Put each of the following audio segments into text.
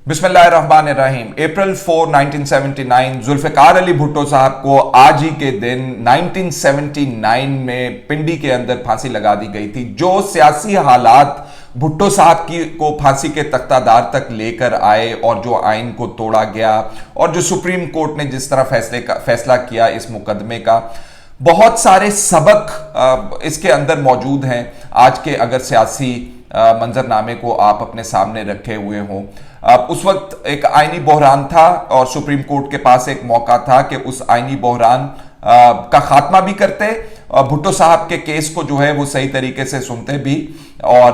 बिस्मिल्लाहिर्रहमानिर्रहीम। अप्रैल 4, 1979 जुल्फिकार अली भुट्टो साहब को आज ही के दिन 1979 में पिंडी के अंदर फांसी लगा दी गई थी। जो सियासी हालात भुट्टो साहब की को फांसी के तख्तादार तक लेकर आए और जो आइन को तोड़ा गया और जो सुप्रीम कोर्ट ने जिस तरह फैसला किया इस मुकदमे का, बहुत सारे सबक इसके अंदर मौजूद हैं। आज के अगर सियासी मंजरनामे को आप अपने सामने रखे हुए हों, उस वक्त एक आईनी बहरान था और सुप्रीम कोर्ट के पास एक मौका था कि उस आईनी बहरान का खात्मा भी करते, भुट्टो साहब के केस को जो है वो सही तरीके से सुनते भी, और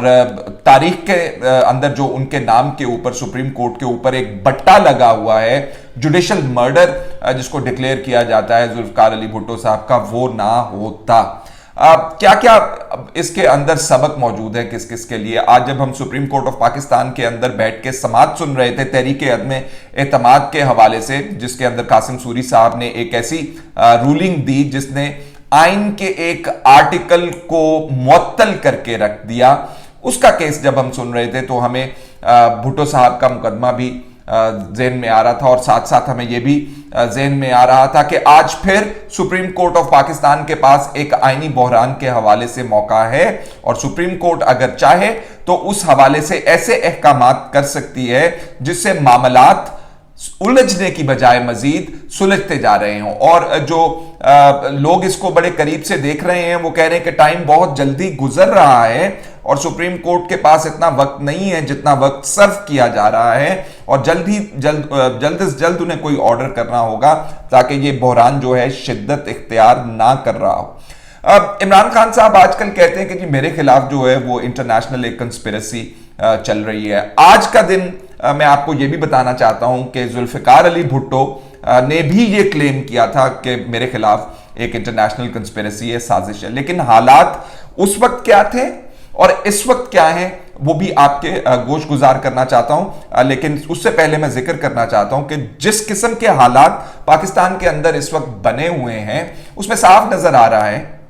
तारीख के अंदर जो उनके नाम के ऊपर सुप्रीम कोर्ट के ऊपर एक बट्टा लगा हुआ है जुडिशल मर्डर जिसको डिक्लेयर किया जाता है जुल्फिकार अली भुट्टो साहब का, वो ना होता। क्या क्या इसके अंदर सबक मौजूद है किस किस के लिए। आज जब हम सुप्रीम कोर्ट ऑफ पाकिस्तान के अंदर बैठ के समाअत सुन रहे थे तहरीक अदम एतमाद के हवाले से, जिसके अंदर कासिम सूरी साहब ने एक ऐसी रूलिंग दी जिसने आइन के एक आर्टिकल को मुअत्तल करके रख दिया, उसका केस जब हम सुन रहे थे तो हमें भुट्टो साहब का मुकदमा भी ज़हन में आ रहा था और साथ साथ हमें यह भी ज़हन में आ रहा था कि आज फिर सुप्रीम कोर्ट ऑफ पाकिस्तान के पास एक आईनी बहरान के हवाले से मौका है और सुप्रीम कोर्ट अगर चाहे तो उस हवाले से ऐसे अहकामात कर सकती है जिससे मामलात उलझने की बजाय मजीद सुलझते जा रहे हों। और जो लोग इसको बड़े करीब से देख रहे हैं वो कह रहे हैं कि टाइम बहुत जल्दी गुजर रहा है और सुप्रीम कोर्ट के पास इतना वक्त नहीं है जितना वक्त सर्व किया जा रहा है और जल्द से जल्द उन्हें कोई ऑर्डर करना होगा ताकि ये बहरान जो है शिद्दत इख्तियार ना कर रहा हो। अब इमरान खान साहब आजकल कहते हैं कि जी मेरे खिलाफ जो है वो इंटरनेशनल एक कंस्पिरेसी चल रही है। आज का दिन मैं आपको यह भी बताना चाहता हूं कि जुल्फिकार अली भुट्टो ने भी ये क्लेम किया था कि मेरे खिलाफ एक इंटरनेशनल कंस्पिरेसी है, साजिश है, लेकिन हालात उस वक्त क्या थे और इस वक्त क्या है वो भी आपके गोश गुजार करना चाहता हूं। लेकिन उससे पहले मैं जिक्र करना चाहता हूं कि जिस किस्म के हालात पाकिस्तान के अंदर इस वक्त बने हुए हैं उसमें साफ नजर आ रहा है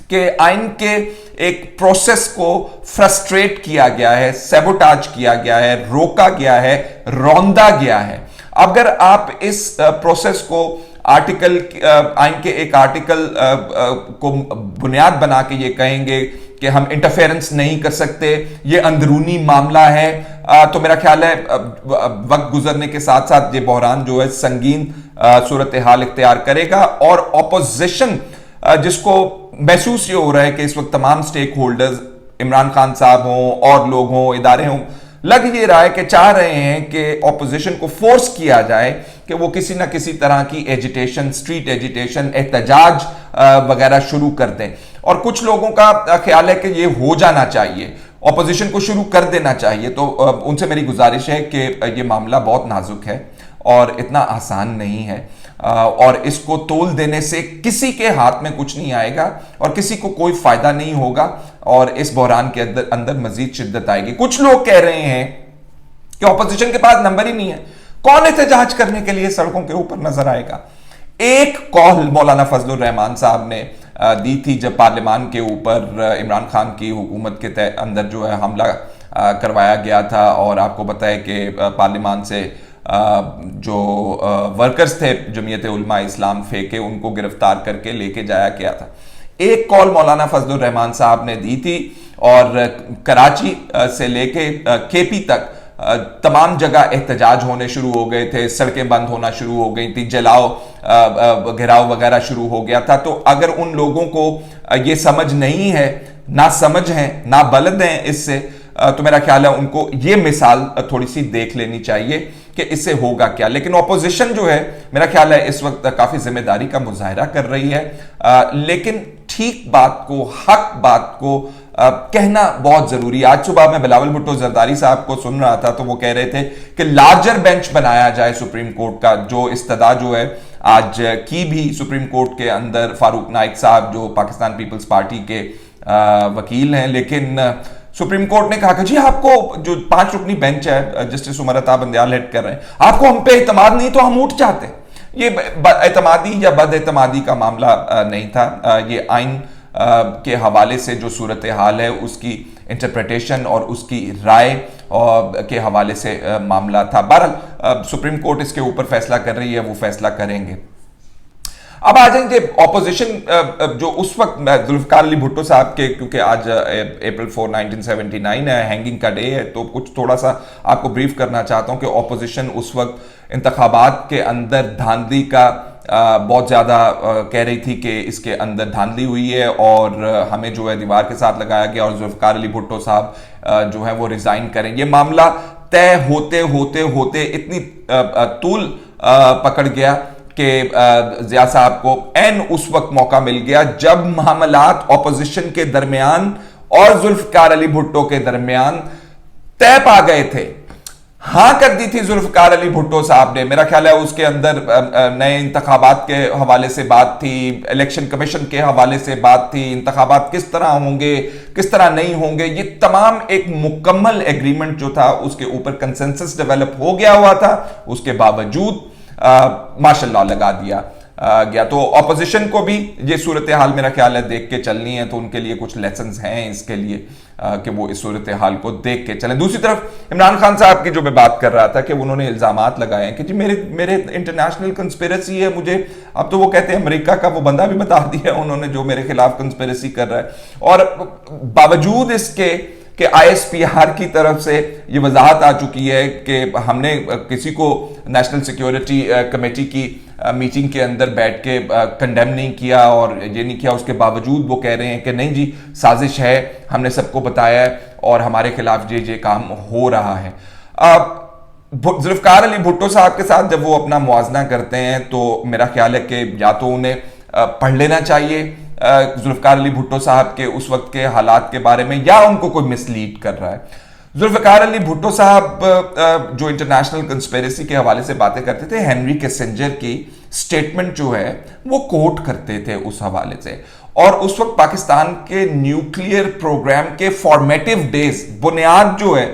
कि आइन के एक प्रोसेस को फ्रस्ट्रेट किया गया है, सैबोटाज किया गया है, रोका गया है, रौंदा गया है। अगर आप इस प्रोसेस को आर्टिकल आइन के एक आर्टिकल को बुनियाद बना के ये कहेंगे कि हम इंटरफेरेंस नहीं कर सकते, ये अंदरूनी मामला है, तो मेरा ख्याल है वक्त गुजरने के साथ साथ ये बहरान जो है संगीन सूरत हाल इख्तियार करेगा और ऑपोजिशन जिसको महसूस ये हो रहा है कि इस वक्त तमाम स्टेक होल्डर्स, इमरान खान साहब हों और लोग हों, इदारे हों, लग ये रहा है कि चाह रहे हैं कि ऑपोजिशन को फोर्स किया जाए कि वो किसी ना किसी तरह की एजिटेशन, स्ट्रीट एजिटेशन, एहतजाज वगैरह शुरू कर दें। और कुछ लोगों का ख्याल है कि ये हो जाना चाहिए, ऑपोजिशन को शुरू कर देना चाहिए। तो उनसे मेरी गुजारिश है कि ये मामला बहुत नाजुक है और इतना आसान नहीं है और इसको तोल देने से किसी के हाथ में कुछ नहीं आएगा और किसी को कोई फायदा नहीं होगा और इस बहरान के अंदर मजीद शिद्दत आएगी। कुछ लोग कह रहे हैं कि ऑपोजिशन के पास नंबर ही नहीं है, कौन एहतजाज करने के लिए सड़कों के ऊपर नजर आएगा। एक कॉल मौलाना फजलुर रहमान साहब ने दी थी जब पार्लियामान के ऊपर इमरान खान की हुकूमत के अंदर जो है हमला करवाया गया था और आपको पता है कि पार्लियामान से जो वर्कर्स थे जमीयत उलमा इस्लाम फेंके, उनको गिरफ्तार करके लेके जाया गया था। एक कॉल मौलाना फजलुर रहमान साहब ने दी थी और कराची से लेके केपी तक तमाम जगह एहतजाज होने शुरू हो गए थे, सड़कें बंद होना शुरू हो गई थी, जलाओ घेराव वगैरह शुरू हो गया था। तो अगर उन लोगों को ये समझ नहीं है, ना समझ है, ना बलद हैं इससे, तो मेरा ख्याल है उनको ये मिसाल थोड़ी सी देख लेनी चाहिए कि इससे होगा क्या। लेकिन ऑपोजिशन जो है मेरा ख्याल है इस वक्त काफी जिम्मेदारी का मुजाहिरा कर रही है, लेकिन ठीक बात को, हक बात को कहना बहुत जरूरी है। आज सुबह मैं बिलावल भुट्टो जरदारी साहब को सुन रहा था तो वो कह रहे थे कि लार्जर बेंच बनाया जाए सुप्रीम कोर्ट का, जो इस्तदा जो है आज की भी सुप्रीम कोर्ट के अंदर फारूक नाइक साहब जो पाकिस्तान पीपल्स पार्टी के वकील हैं, लेकिन सुप्रीम कोर्ट ने कहा कि जी आपको जो 5 रुकनी बेंच है जस्टिस उमर अता बंदयाल हेड कर रहे हैं, आपको हम पे एतमाद नहीं तो हम उठ जाते। ये एतमादी या बद एतमादी का मामला नहीं था, ये आइन के हवाले से जो सूरत हाल है उसकी इंटरप्रिटेशन और उसकी राय के हवाले से मामला था। बहरहाल सुप्रीम कोर्ट इसके ऊपर फैसला कर रही है, वो फैसला करेंगे। अब आ जाएंगे ऑपोजिशन जो उस वक्त जुल्फिकार अली भुट्टो साहब के, क्योंकि आज अप्रैल 4 1979 है, हैंगिंग का डे है, तो कुछ थोड़ा सा आपको ब्रीफ करना चाहता हूं कि ऑपोजिशन उस वक्त इंतखाबात के अंदर धांधली का बहुत ज़्यादा कह रही थी कि इसके अंदर धांधली हुई है और हमें जो है दीवार के साथ लगाया गया और जुल्फिकार अली भुट्टो साहब जो है वो रिजाइन करें। ये मामला तय होते होते होते इतनी तूल पकड़ गया कि ज़िया साहब को एन उस वक्त मौका मिल गया जब मामलात ऑपोजिशन के दरमियान और जुल्फिकार अली भुट्टो के दरमियान तय पा गए थे। हां कर दी थी जुल्फिकार अली भुट्टो साहब ने, मेरा ख्याल है उसके अंदर नए इंतखाबात के हवाले से बात थी, इलेक्शन कमीशन के हवाले से बात थी, इंतखाबात किस तरह होंगे किस तरह नहीं होंगे, ये तमाम एक मुकम्मल एग्रीमेंट जो था उसके ऊपर कंसेंसस डेवलप हो गया हुआ था। उसके बावजूद माशाल्लाह लगा दिया गया। तो ऑपोजिशन को भी ये सूरत हाल मेरा ख्याल है देख के चलनी है, तो उनके लिए कुछ लेसन्स हैं इसके लिए कि वो इस सूरत हाल को देख के चलें। दूसरी तरफ इमरान खान साहब की जो मैं बात कर रहा था कि उन्होंने इल्जामात लगाए हैं कि जी मेरे इंटरनेशनल कंस्पिरेसी है, मुझे अब तो वो कहते हैं अमेरिका का वो बंदा भी बता दिया उन्होंने जो मेरे खिलाफ कंस्पिरेसी कर रहा है, और बावजूद इसके कि ISPR की तरफ से ये वजाहत आ चुकी है कि हमने किसी को नेशनल सिक्योरिटी कमेटी की मीटिंग के अंदर बैठ के कंडेम नहीं किया और ये नहीं किया, उसके बावजूद वो कह रहे हैं कि नहीं जी साजिश है, हमने सबको बताया है और हमारे खिलाफ ये काम हो रहा है। जुल्फिकार अली भुट्टो साहब के साथ जब वो अपना मुआजना करते हैं तो मेरा ख्याल है कि या तो उन्हें पढ़ लेना चाहिए जुल्फिकार अली भुट्टो साहब के उस वक्त के हालात के बारे में, या उनको कोई मिसलीड कर रहा है। जुल्फिकार अली भुट्टो साहब जो इंटरनेशनल कंस्पिरेसी के हवाले से बातें करते थे, हेनरी किसिंजर की स्टेटमेंट जो है वो कोट करते थे उस हवाले से, और उस वक्त पाकिस्तान के न्यूक्लियर प्रोग्राम के फॉर्मेटिव डेज, बुनियाद जो है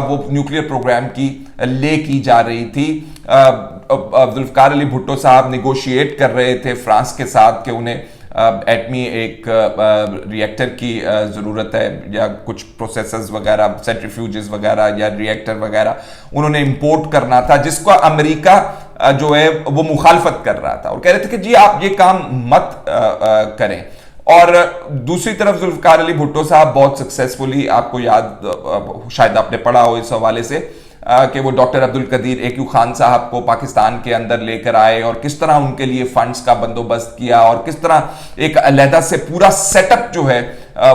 वो न्यूक्लियर प्रोग्राम की ले की जा रही थी। जुल्फिकार अली भुट्टो साहब निगोशिएट कर रहे थे फ्रांस के साथ कि उन्हें एटमी एक रिएक्टर की ज़रूरत है या कुछ प्रोसेसर्स वगैरह, सेंट्रीफ्यूजेस वगैरह या रिएक्टर वगैरह उन्होंने इंपोर्ट करना था, जिसको अमेरिका जो है वो मुखालफत कर रहा था और कह रहे थे कि जी आप ये काम मत करें। और दूसरी तरफ जुल्फिकार अली भुट्टो साहब बहुत सक्सेसफुली, आपको याद शायद आपने पढ़ा हो इस हवाले से कि वो डॉक्टर अब्दुल कदीर AQ खान साहब को पाकिस्तान के अंदर लेकर आए और किस तरह उनके लिए फंड्स का बंदोबस्त किया और किस तरह एक अलहदा से पूरा सेटअप जो है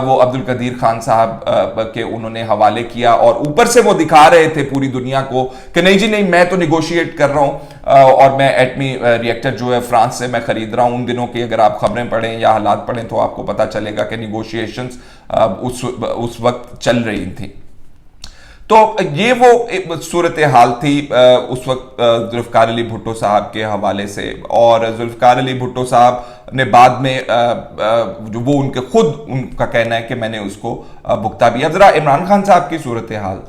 वो अब्दुल कदीर खान साहब के उन्होंने हवाले किया, और ऊपर से वो दिखा रहे थे पूरी दुनिया को कि नहीं जी नहीं, मैं तो निगोशिएट कर रहा हूं और मैं एटमी रिएक्टर जो है फ्रांस से मैं खरीद रहा हूं। उन दिनों की अगर आप खबरें पढ़ें या हालात पढ़ें तो आपको पता चलेगा कि निगोशिएशंस उस वक्त चल रही थी। तो ये वो सूरत हाल थी उस वक्त जुल्फिकार अली भुट्टो साहब के हवाले से, और जुल्फिकार अली भुट्टो साहब ने बाद में जो वो उनके खुद उनका कहना है कि मैंने उसको भुगता भी। अब जरा इमरान खान साहब की सूरत हाल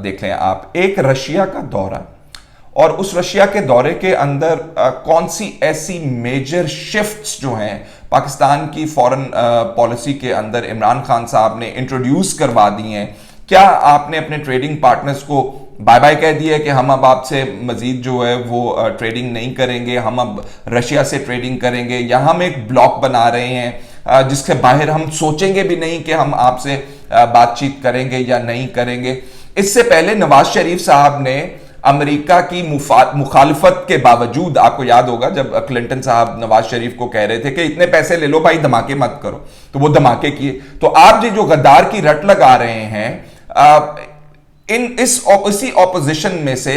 देख लें आप। एक रशिया का दौरा, और उस रशिया के दौरे के अंदर कौन सी ऐसी मेजर शिफ्ट्स जो हैं पाकिस्तान की फॉरेन पॉलिसी के अंदर इमरान खान साहब ने इंट्रोड्यूस करवा दी हैं। क्या आपने अपने ट्रेडिंग पार्टनर्स को बाय बाय कह दिया है कि हम अब आपसे मजीद जो है वो ट्रेडिंग नहीं करेंगे, हम अब रशिया से ट्रेडिंग करेंगे, या हम एक ब्लॉक बना रहे हैं जिसके बाहर हम सोचेंगे भी नहीं कि हम आपसे बातचीत करेंगे या नहीं करेंगे। इससे पहले नवाज शरीफ साहब ने अमेरिका की मुखालफत के बावजूद, आपको याद होगा जब क्लिंटन साहब नवाज शरीफ को कह रहे थे कि इतने पैसे ले लो भाई, धमाके मत करो, तो वो धमाके किए। तो आप जो गद्दार की रट लगा रहे हैं, इसी ऑपोजिशन में से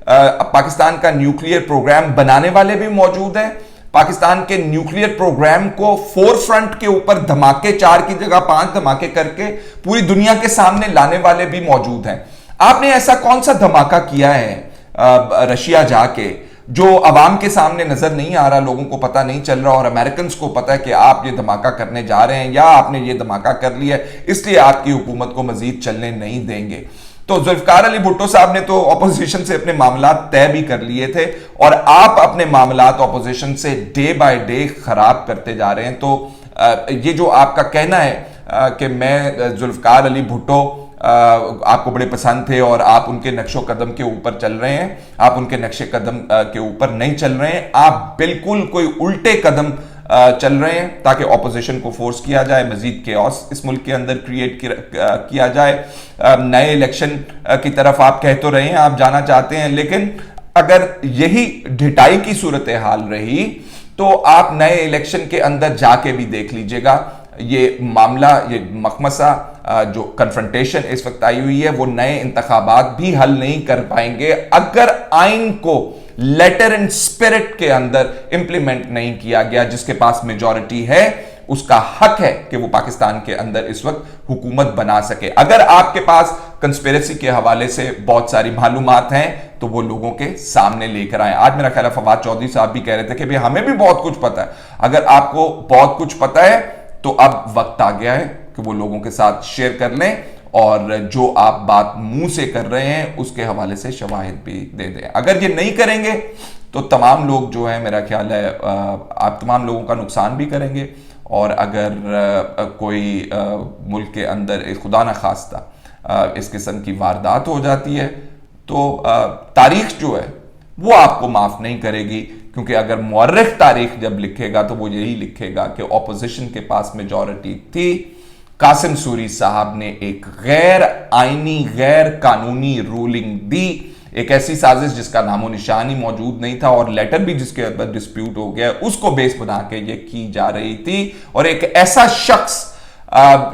पाकिस्तान का न्यूक्लियर प्रोग्राम बनाने वाले भी मौजूद हैं, पाकिस्तान के न्यूक्लियर प्रोग्राम को फोर फ्रंट के ऊपर धमाके 4 की जगह 5 धमाके करके पूरी दुनिया के सामने लाने वाले भी मौजूद हैं। आपने ऐसा कौन सा धमाका किया है रशिया जाके जो अवाम के सामने नजर नहीं आ रहा, लोगों को पता नहीं चल रहा, और अमेरिकन को पता है कि आप ये धमाका करने जा रहे हैं या आपने ये धमाका कर लिया है, इसलिए आपकी हुकूमत को मजीद चलने नहीं देंगे। तो जुल्फिकार अली भुट्टो साहब ने तो ऑपोजिशन से अपने मामला तय भी कर लिए थे, और आप अपने मामला ऑपोजिशन से डे बाय डे खराब करते जा रहे हैं। तो ये जो आपका कहना है कि मैं जुल्फिकार अली भुट्टो आपको बड़े पसंद थे और आप उनके नक्शो कदम के ऊपर चल रहे हैं, आप उनके नक्शे कदम के ऊपर नहीं चल रहे हैं, आप बिल्कुल कोई उल्टे कदम चल रहे हैं ताकि ऑपोजिशन को फोर्स किया जाए, मजीद केओस इस मुल्क के अंदर क्रिएट किया जाए। नए इलेक्शन की तरफ आप कह तो रहे हैं आप जाना चाहते हैं, लेकिन अगर यही ढिठाई की सूरत हाल रही तो आप नए इलेक्शन के अंदर जाके भी देख लीजिएगा, ये मामला, ये मखमसा जो कन्फ्रंटेशन इस वक्त आई हुई है, वो नए इंतखाबात भी हल नहीं कर पाएंगे अगर आइन को लेटर एंड स्पिरिट के अंदर इंप्लीमेंट नहीं किया गया। जिसके पास मेजॉरिटी है उसका हक है कि वो पाकिस्तान के अंदर इस वक्त हुकूमत बना सके। अगर आपके पास कंस्पिरेसी के हवाले से बहुत सारी मालूमात हैं तो वो लोगों के सामने लेकर आए। आज मेरा ख्याल है फवाद चौधरी साहब भी कह रहे थे कि भाई हमें भी बहुत कुछ पता है। अगर आपको बहुत कुछ पता है तो अब वक्त आ गया है कि वो लोगों के साथ शेयर कर लें और जो आप बात मुंह से कर रहे हैं उसके हवाले से शवाहिद भी दे दें। अगर ये नहीं करेंगे तो तमाम लोग जो है, मेरा ख्याल है आप तमाम लोगों का नुकसान भी करेंगे। और अगर कोई मुल्क के अंदर खुदा न खास्ता इस किस्म की वारदात हो जाती है तो तारीख जो है वो आपको माफ नहीं करेगी, क्योंकि अगर मुअर्रिख तारीख जब लिखेगा तो वो यही लिखेगा कि ऑपोजिशन के पास मेजॉरिटी थी, कासिम सूरी साहब ने एक गैर आईनी गैर कानूनी रूलिंग दी, एक ऐसी साजिश जिसका नामो निशान ही मौजूद नहीं था और लेटर भी जिसके अंदर डिस्प्यूट हो गया, उसको बेस बना के ये की जा रही थी। और एक ऐसा शख्स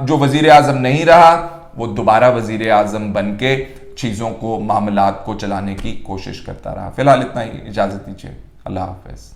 जो वजीर आजम नहीं रहा वो दोबारा वजीर आजम बन के चीजों को, मामलात को चलाने की कोशिश करता रहा। फिलहाल इतना ही, इजाजत दीजिए, अल्लाह हाफिज।